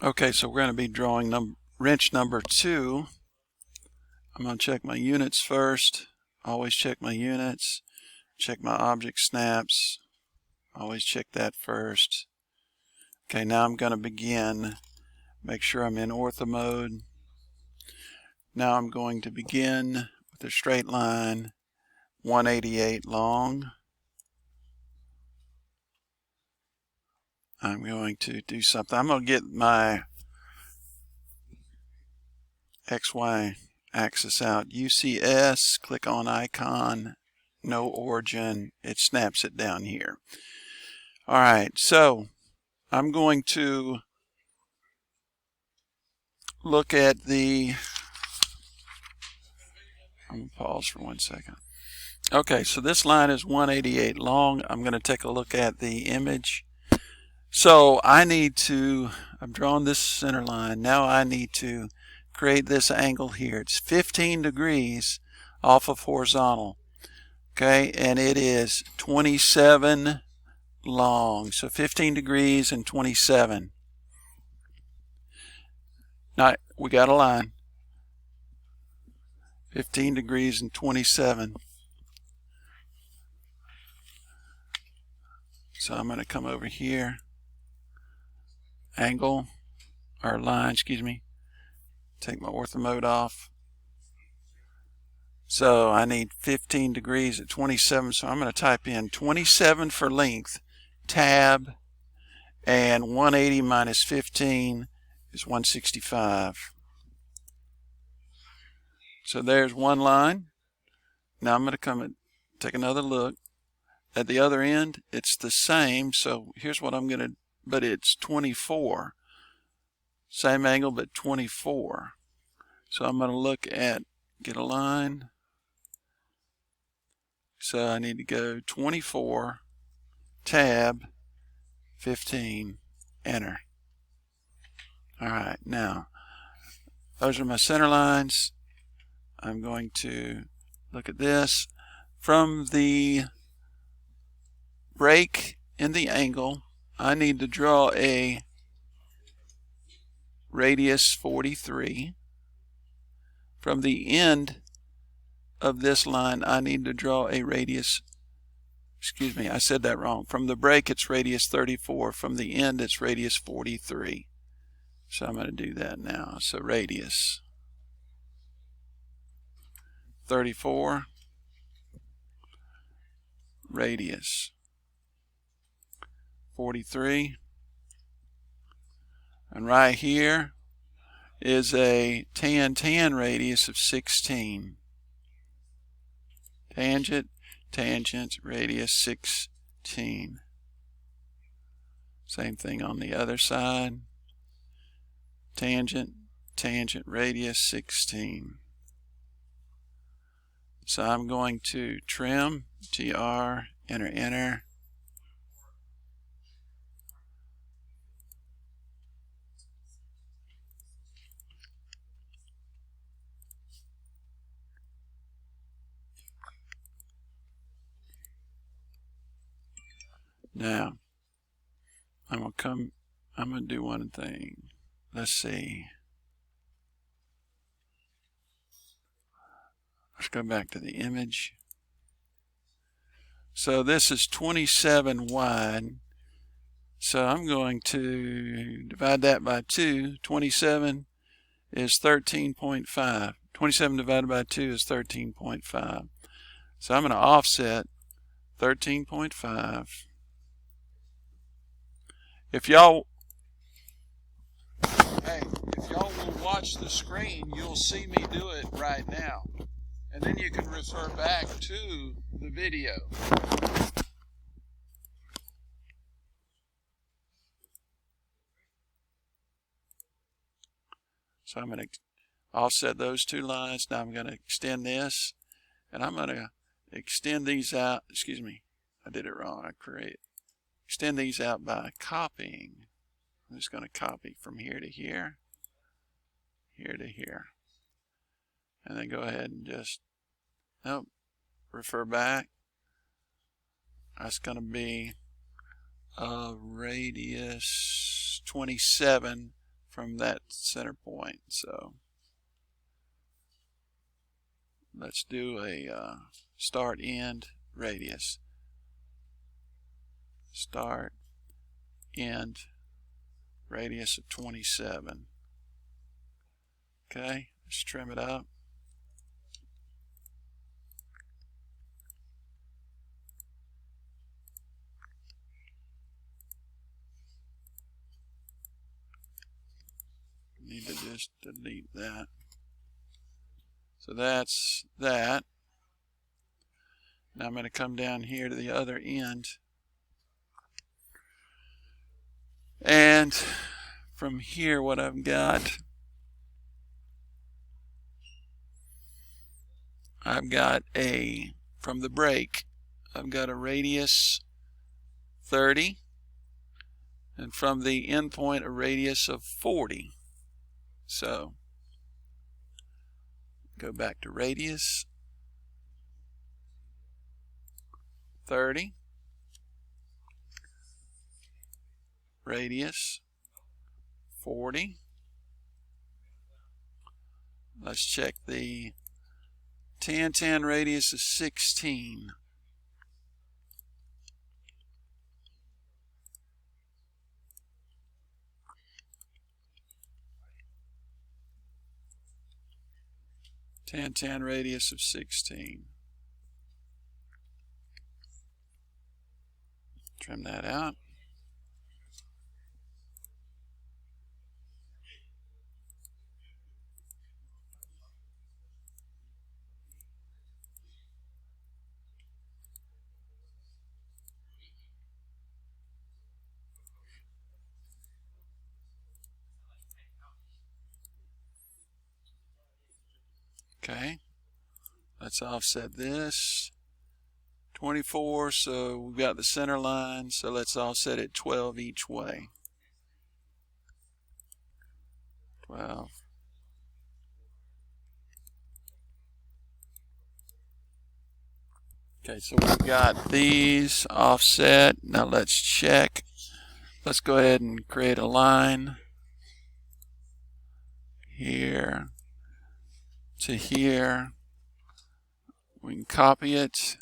Okay, so we're going to be drawing wrench number 2. I'm going to check my units first. Always check my units. Check my object snaps. Always check that first. Okay, now I'm going to begin. Make sure I'm in ortho mode. Now I'm going to begin with a straight line, 188 long. I'm going to do something. I'm going to get my XY axis out. UCS, click on icon, no origin. It snaps it down here. All right, so I'm going to look at the, I'm going to pause for 1 second. Okay, so this line is 188 long. I'm going to take a look at the image. So I need to, I've drawn this center line. Now I need to create this angle here. It's 15 degrees off of horizontal. Okay, and it is 27 long. So 15 degrees and 27. Now we got a line. 15 degrees and 27. So I'm going to come over here. Angle, or line, excuse me. Take my ortho mode off. So I need 15 degrees at 27, so I'm going to type in 27 for length, tab, and 180 minus 15 is 165. So there's one line. Now I'm going to come and take another look. At the other end, it's the same, so here's what I'm going to, but it's 24. Same angle, but 24. So I'm going to look at, get a line. So I need to go 24, tab, 15, enter. All right, now, those are my center lines. I'm going to look at this. From the break in the angle, I need to draw a radius 43. From the end of this line, I need to draw a radius, excuse me, I said that wrong. From the break, it's radius 34. From the end, it's radius 43. So I'm going to do that now. So radius 34, radius 43, and right here is a tan radius of 16. Tangent, tangent, radius 16. Same thing on the other side. Tangent, tangent, radius 16. So I'm going to trim, TR, enter, enter. Now, I'm going to do one thing. Let's see. Let's go back to the image. So this is 27 wide. So I'm going to divide that by 2. 27 is 13.5. 27 divided by 2 is 13.5. So I'm going to offset 13.5. If y'all will watch the screen, you'll see me do it right now. And then you can refer back to the video. So I'm going to offset those two lines. Now I'm going to extend this, and I'm going to extend these out. Excuse me, I did it wrong. Extend these out by copying. I'm just going to copy from here to here, here to here. And then go ahead and just, refer back. That's going to be a radius 27 from that center point. So let's do a start end radius. Start end radius of 27. Okay, let's trim it up. Need to just delete that. So that's that. Now I'm going to come down here to the other end. And from here, what I've got from the break, I've got a radius 30, and from the end point, a radius of 40. So go back to radius 30, radius 40. Let's check the tan radius is 16. Tan radius of 16. Trim that out. Okay, let's offset this. 24, so we've got the center line, so let's offset it 12 each way. 12. Okay, so we've got these offset. Now let's check. Let's go ahead and create a line here to here. We can copy it.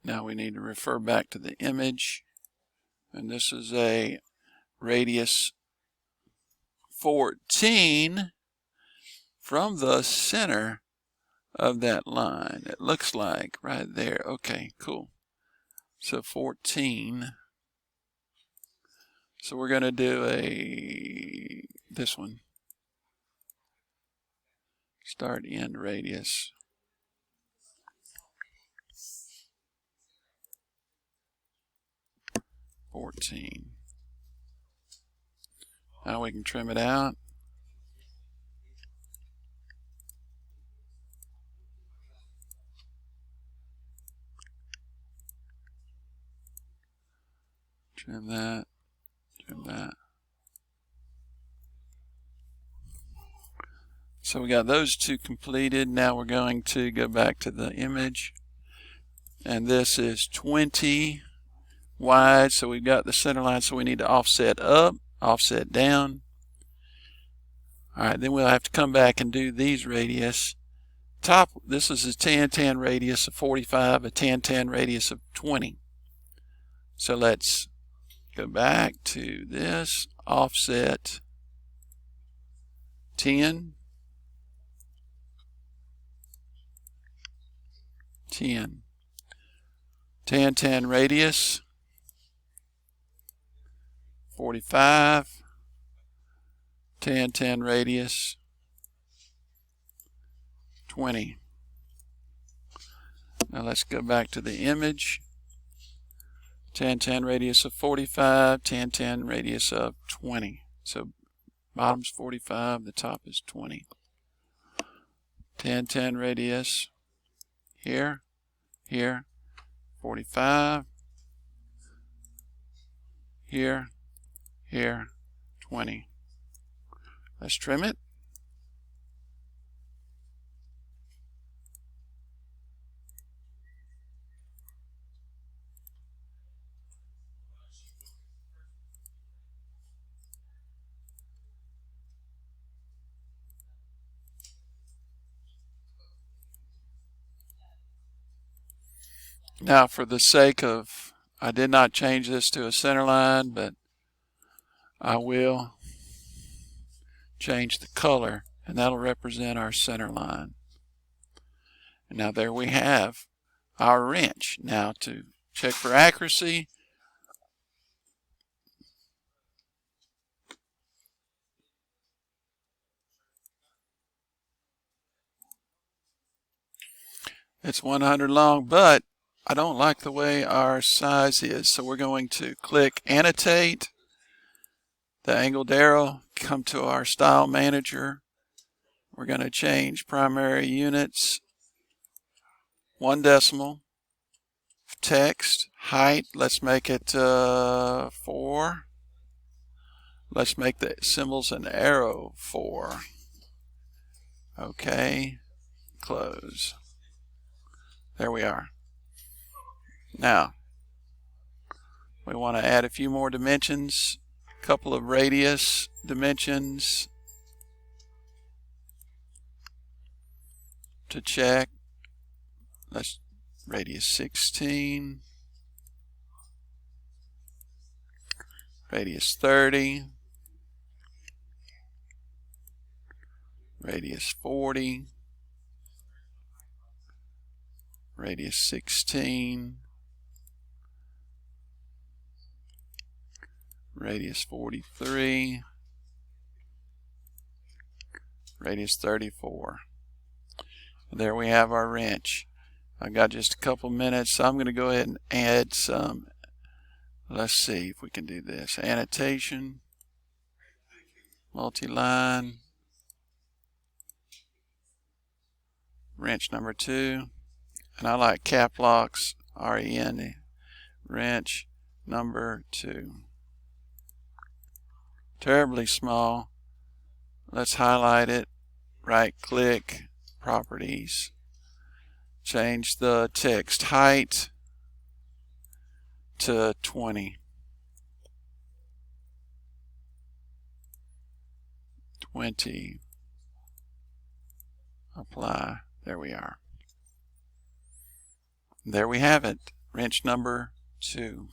Now we need to refer back to the image, and this is a radius 14 from the center of that line. It looks like right there. Okay, cool. So 14. So we're going to do this one. Start end radius. Now we can trim it out. Trim that. Trim that. So we got those two completed. Now we're going to go back to the image. And this is 20 wide. So we've got the center line. So we need to offset up, offset down. All right, then we'll have to come back and do these radius. This is a tan radius of 45, a tan radius of 20. So let's go back to this, offset 10, 10. Tan radius 45, tan radius 20. Now let's go back to the image. Tan radius of 45, tan radius of 20. So bottom's 45, the top is 20. Tan radius here, 45, here, 20. Let's trim it. Now, for the sake of, I did not change this to a center line, but I will change the color, and that'll represent our center line. And now there we have our wrench. Now to check for accuracy, it's 100 long, but I don't like the way our size is, so we're going to click Annotate, the angled arrow, come to our Style Manager. We're going to change primary units, 1 decimal, text, height, let's make it 4. Let's make the symbols an arrow 4. Okay, close. There we are. Now, we want to add a few more dimensions, a couple of radius dimensions to check. Let's radius 16, radius 30, radius 40, radius 16, radius 43, radius 34. And there we have our wrench. I've got just a couple minutes, so I'm going to go ahead and add some. Let's see if we can do this. Annotation, multi-line, wrench number 2, and I like cap locks, R-E-N, wrench number 2. Terribly small. Let's highlight it, right click, properties, change the text height to 20. 20. Apply. There we are. There we have it. Wrench number 2.